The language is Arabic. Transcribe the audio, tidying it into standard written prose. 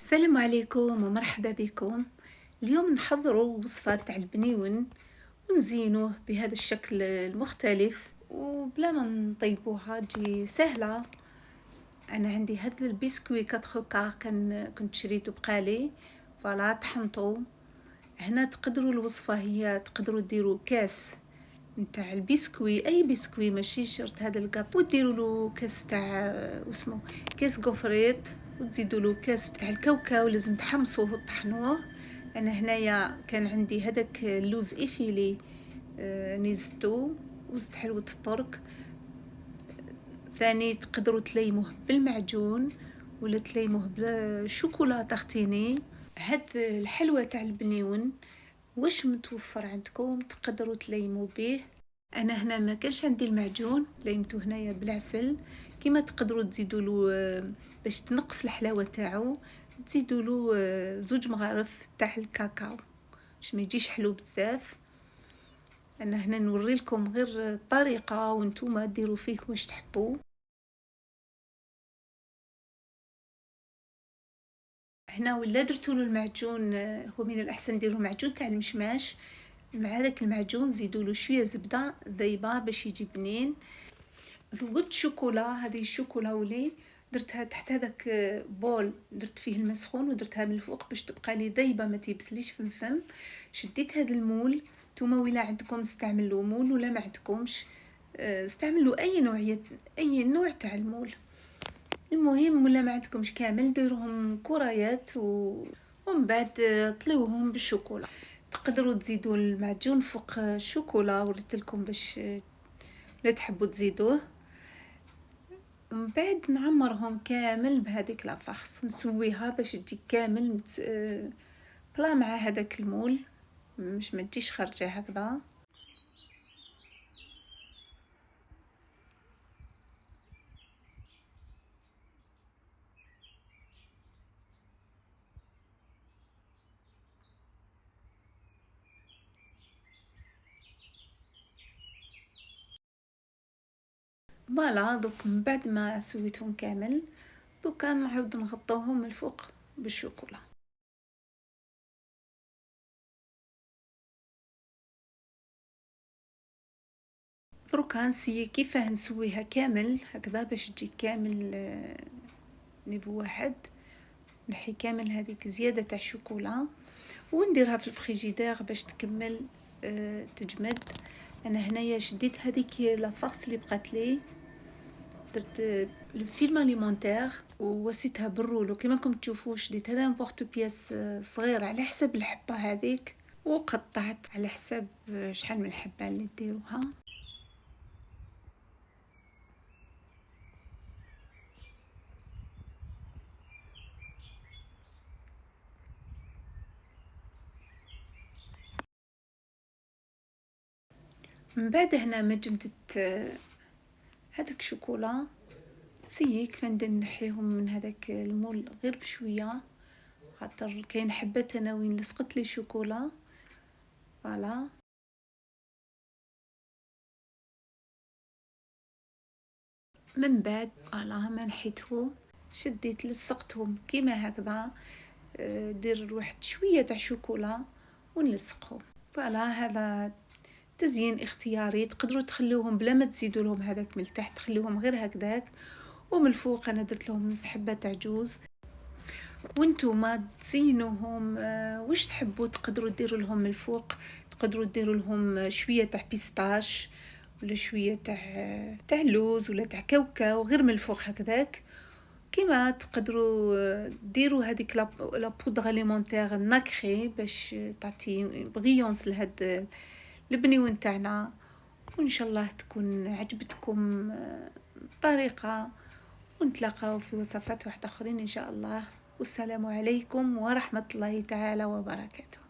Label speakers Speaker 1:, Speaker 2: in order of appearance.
Speaker 1: السلام عليكم ومرحبا بكم. اليوم نحضروا وصفة تاع البنيون ونزينوه بهذا الشكل المختلف وبلا ما نطيبوها تجي سهلة. انا عندي هذا البسكوي كاتخوكا كنت شريته بقالي، فوالا طحنته. هنا تقدروا الوصفة هي تقدروا ديروا كاس نتاع البسكوي، اي بسكوي ماشي شرط هذا الكاطو، وديروا له كاس تاع واسمو كاس غوفريت، وتزيدوا له كاس تاع الكاوكاو. لازم تحمصوه وتطحنوه. انا هنايا كان عندي هذاك اللوز افيلي، نزتو وزت حلوة الترك. ثاني تقدروا تليموه بالمعجون ولا تليموه بالشوكولا تختيني. هاد الحلوى تاع البنيون واش متوفر عندكم تقدروا تليموا به. انا هنا ما كانش عندي المعجون، ليمته هنايا بالعسل. كيما تقدروا تزيدوا له باش تنقص الحلاوه تاعو، تزيدوا له 2 مغارف تاع الكاكاو باش ما يجيش حلو بزاف. انا هنا نوري لكم غير الطريقه وانتم ديروا فيه واش تحبوا. هنا ولا درتوا له المعجون، هو من الاحسن نديروا معجون تاع المشماش. مع هذاك المعجون زيدوا له شويه زبده ذايبه باش يجي بنين. ذوبت شوكولا، هذه الشوكولا ولي درتها تحت هذاك بول، درت فيه الماء سخون ودرتها من الفوق باش تبقى لي ذايبه ما تيبسليش في الفم. شديت هذا المول، نتوما ولا عندكم استعملوا مول ولا ما عندكمش استعملوا اي نوعيه، اي نوع تاع المول. المهم ولا ما عندكمش كامل ديروهم كريات ومن بعد طليوهم بالشوكولا. تقدروا تزيدوا المعجون فوق الشوكولا، وريت لكم باش لا تحبوا تزيدوه. من بعد نعمرهم كامل بهذيك لافاخس، نسويها باش تجي كامل بلا مع هذاك المول، مش ما تجيش خارجه هكذا. فوالا دوك من بعد ما سويتهم كامل، دوكا نعاود نغطوهم من الفوق بالشوكولا. دروكا نسيي كيفاه نسويها كامل هكذا باش تجي كامل نيفو واحد. نحي كامل هذيك زياده تاع الشوكولا ونديرها في الفريجيدير باش تكمل تجمد. انا هنايا شديت هذيك لافاغس اللي بقات لي، درت الفيلم اليمونتير ووسيتها بالرولو كيما راكم تشوفوا. شديت هذا بورتو بياس صغير على حسب الحبه هذيك، وقطعت على حسب شحال من حبه اللي ديروها. من بعد هنا ما جمدت هذاك الشوكولا، سيك فندير نحيهم من هذاك المول غير بشويه، خاطر كاين حبات انا وين لصقت لي شوكولا. فوالا من بعد فوالا ما نحيته، شديت لصقتهم كيما هكذا. دير واحد شويه تاع شوكولا ونلصقهم. فوالا هذا تزيين اختياري، تقدروا تخلوهم بلا ما تزيدوا لهم هذاك من التحت، تخلوهم غير هكذاك. ومن الفوق انا درت لهم نص حبه تاع جوز. وانتوما تزينوهم واش تحبوا. تقدروا ديروا لهم من الفوق، تقدروا ديروا لهم شويه تاع بيستاش ولا شويه تاع لوز ولا تاع كاوكاو غير من الفوق هكذاك. كيما تقدروا ديروا هذيك لا بودغ اليمونتير ناكري باش تعطي بغيونس لهاد البنيون تاعنا. وان شاء الله تكون عجبتكم الطريقه، ونتلاقاو في وصفات واحدة اخرين ان شاء الله. والسلام عليكم ورحمة الله تعالى وبركاته.